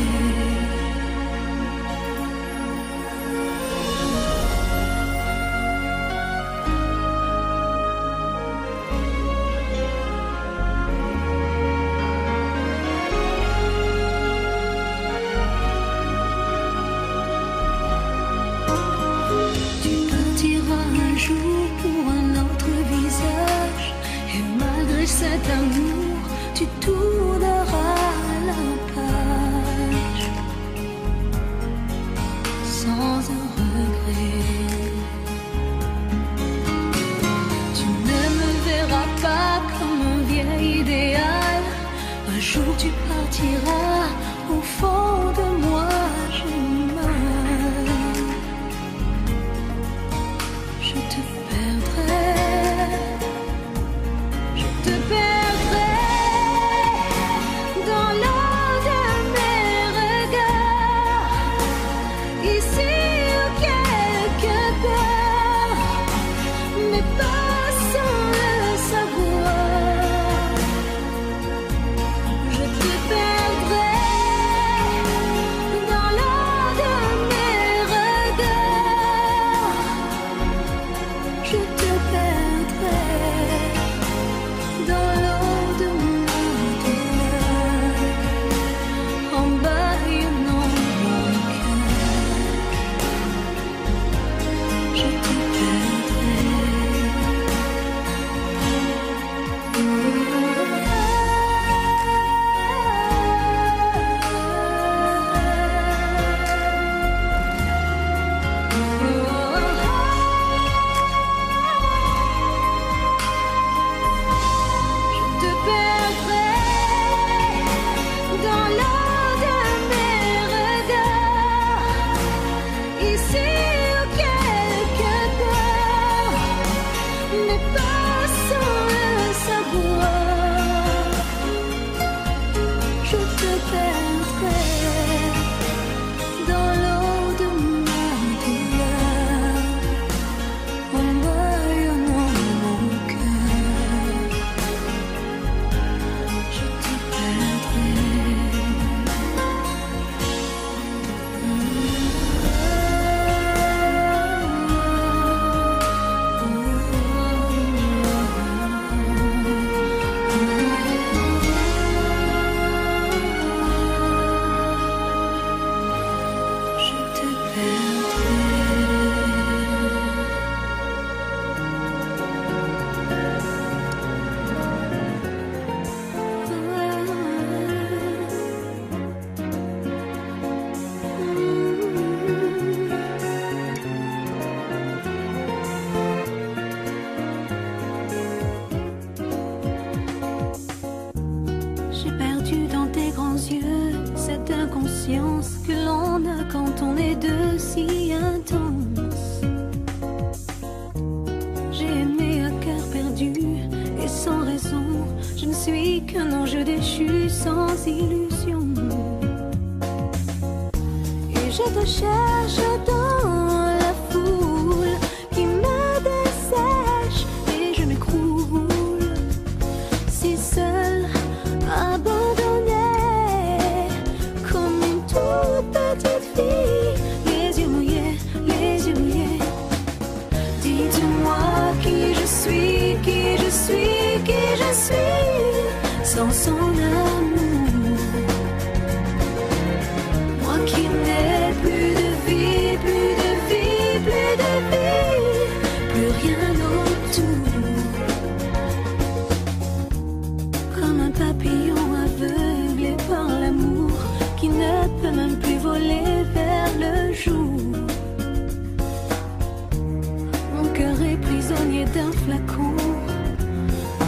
Tu partiras un jour pour un autre visage, et malgré cet amour, tu tourneras la page sans un regret. Tu ne me verras pas comme un vieil idéal. Un jour tu partiras, au fond de moi j'ai mal. Je te perdrai, je te perdrai dans l'eau de mes regards, ici ou quelque part, mais pas sans le savoir. Je te perdrai dans l'eau de mes regards. Je te qu'un ange déchu sans illusion. Et je te cherche dans la foule qui me dessèche et je m'écroule, si seule, abandonnée, comme une toute petite fille, les yeux mouillés, les yeux mouillés. Dites-moi qui je suis, qui je suis, qui je suis, sans son amour. Moi qui n'ai plus de vie, plus de vie, plus de vie, plus rien autour. Comme un papillon aveuglé par l'amour, qui ne peut même plus voler vers le jour. Mon cœur est prisonnier d'un flacon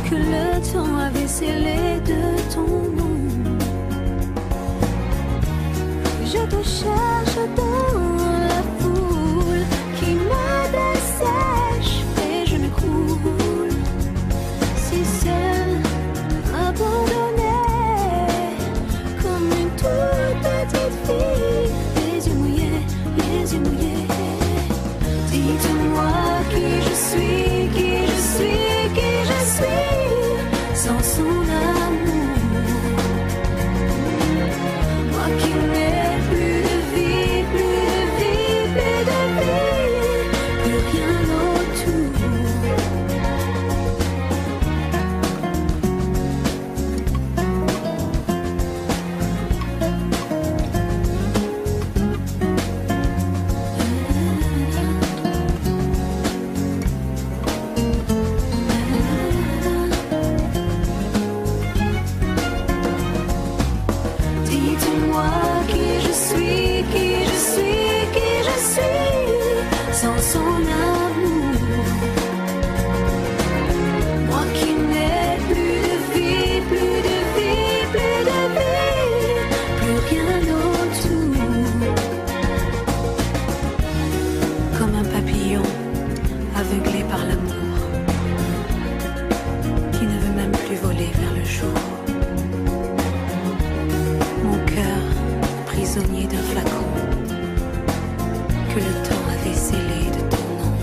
que le temps avait scellé de ton nom. Je te cherche dans la foule qui me dessèche et je m'écroule, si seule, abandonnée, comme une toute petite fille, les yeux mouillés, les yeux mouillés. Dites-moi qui je suis, qui je suis, qui je suis, sans son amour. Moi qui n'ai plus de vie, plus de vie, plus de vie, plus rien autour. Dites-moi qui je suis, qui je suis, qui je suis, sans son amour. Moi qui n'ai plus de vie, plus de vie, plus de vie, plus rien autour. Comme un papillon aveuglé par l'amour, qui ne veut même plus voler vers le jour. Mon cœur prisonnier d'un flacon que le temps avait scellé de ton nom.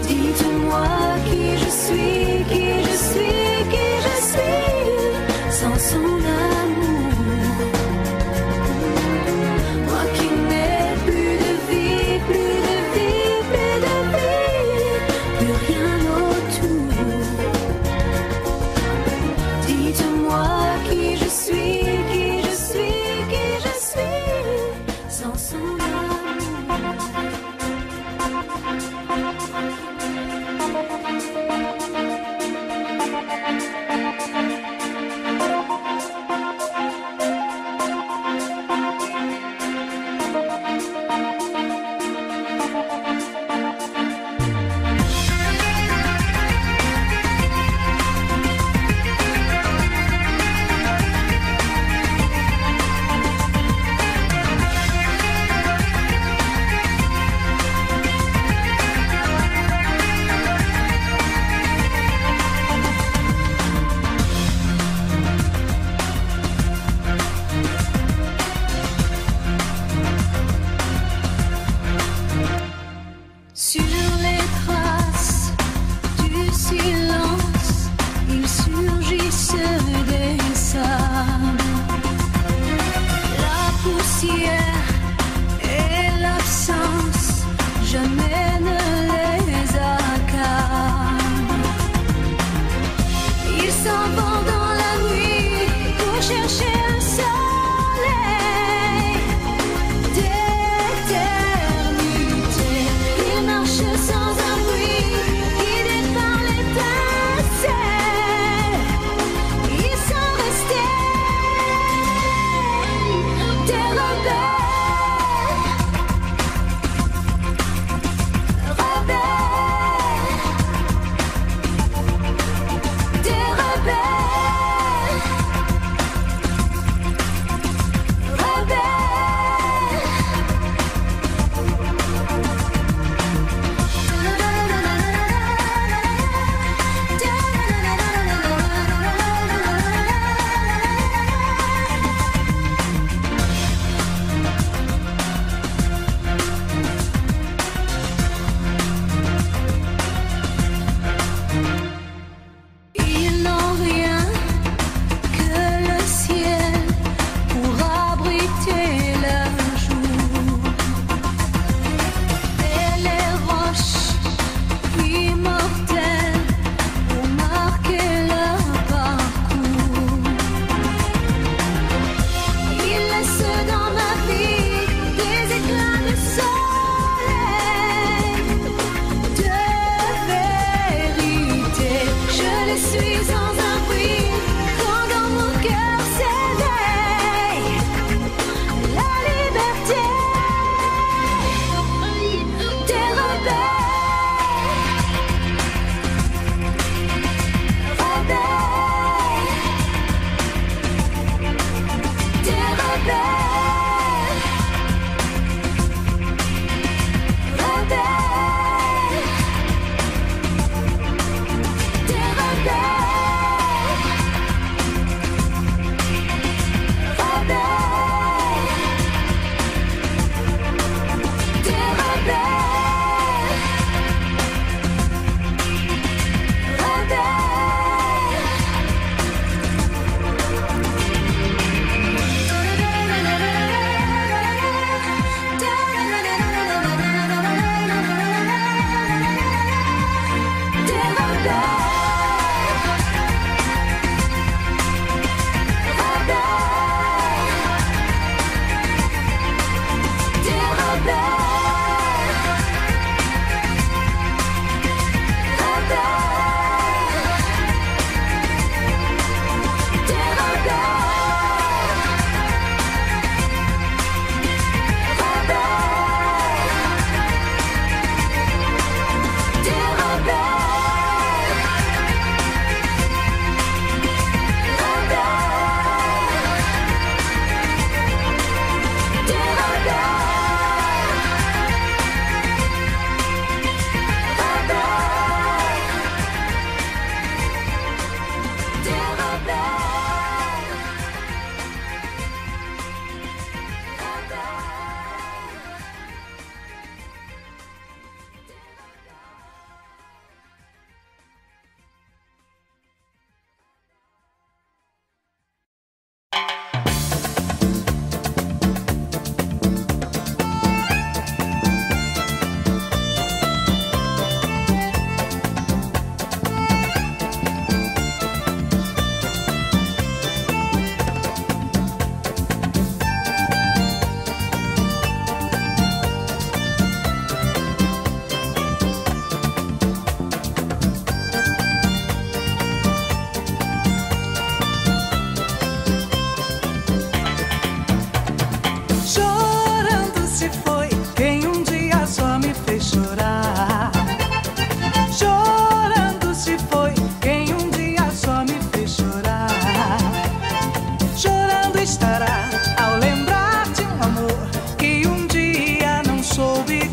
Dites-moi qui je suis, qui je suis, qui je suis, sans son amour. Moi qui n'ai plus de vie, plus de vie, plus de vie, plus rien autour. Dites-moi qui je suis, qui je suis, qui je suis, sans son amour. Sur les traces du silence, il surgissent des sables. La poussière et l'absence, jamais ne les accable. Ils s'en vont dans la nuit pour chercher un soleil d'éternité. Ils marchent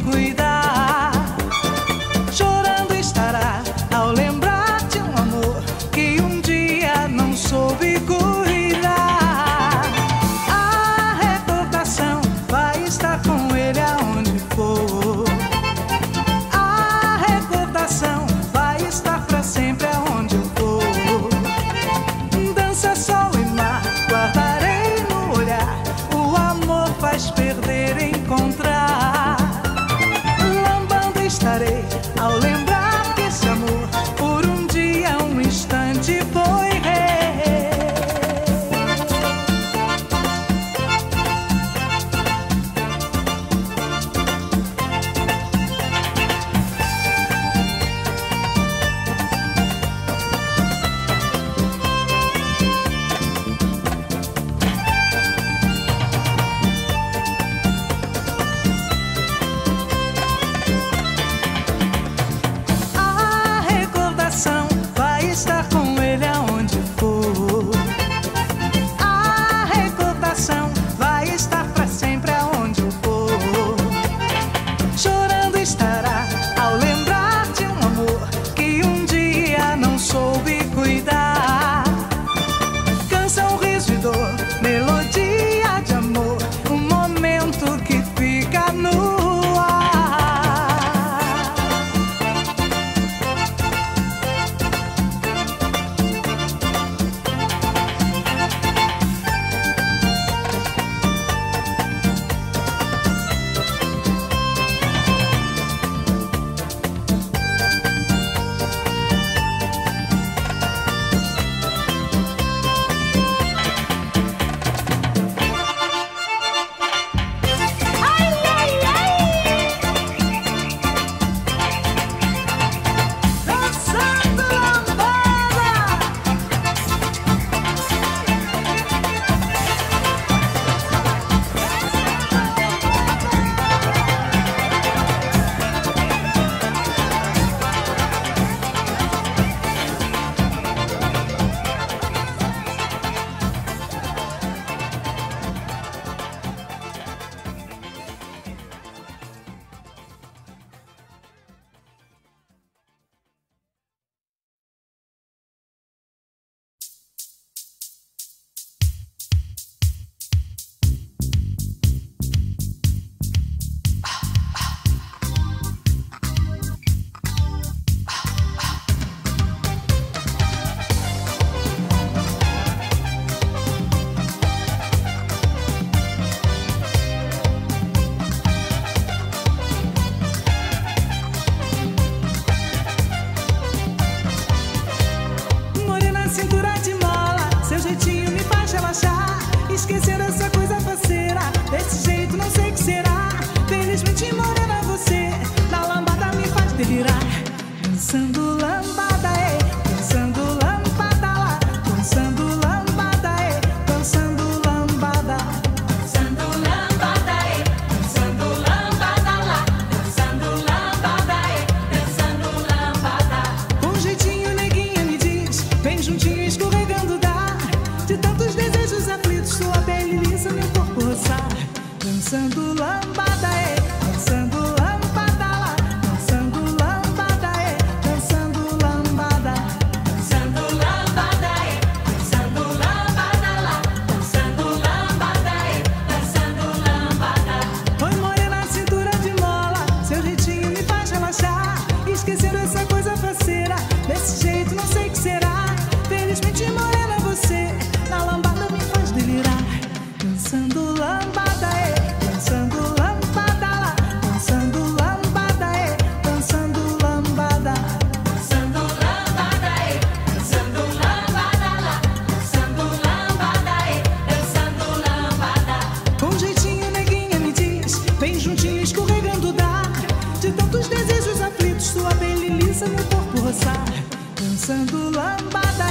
cuidar. Chorando estará ao lembrar de um amor que um dia não soube cuidar. A recordação vai estar com ele aonde for. A recordação vai estar pra sempre aonde eu for. Dança, sol e mar, guardarei no olhar. O amor faz perder, encontrar. Lambando estarei ao lembrar que esse amor por um dia, um instante foi rei. A recordação vai estar com ele aonde for. A recordação vai estar pra sempre aonde eu for. Chorando estará ao lembrar de um amor que um dia não soube cuidar. Canção, riso e dor, melodia de amor, um momento que fica no ar. Dançando lambada. Morena, cintura de mola, seu jeitinho me faz relaxar. Esquecer essa coisa faceira, desse jeito não sei o que será. Felizmente, morena, você na lambada me faz delirar. Dançando lambada, dançando lambada lá. Dançando lambada, dançando lambada. Dançando lambada, dançando lambada lá. Dançando lambada, dançando lambada. Com jeitinho, neguinha, me diz, vem juntinho escorregando dá. De tantos desejos aflitos, sua pele lisa, meu corpo roçar. Dançando lambada, dançando lambada lá. Dançando lambada, dançando lambada. Dançando lambada, dançando lambada lá. Dançando lambada, dançando lambada. Oi, morena, cintura de mola, seu jeitinho me faz relaxar. Esquecer essa coisa faceira, desse jeito não sei o que será. Felizmente, morena, você na lambada me faz delirar. Dançando lambada, dançando lambada lá. Dançando lambada, dançando lambada. Dançando lambada, dançando lambada lá. Dançando lambada, dançando lambada. Com jeitinho, neguinha, me diz, vem juntinho escorregando dá. De tantos desejos aflitos, sua pele lisa, meu corpo roçar. Dançando lambada,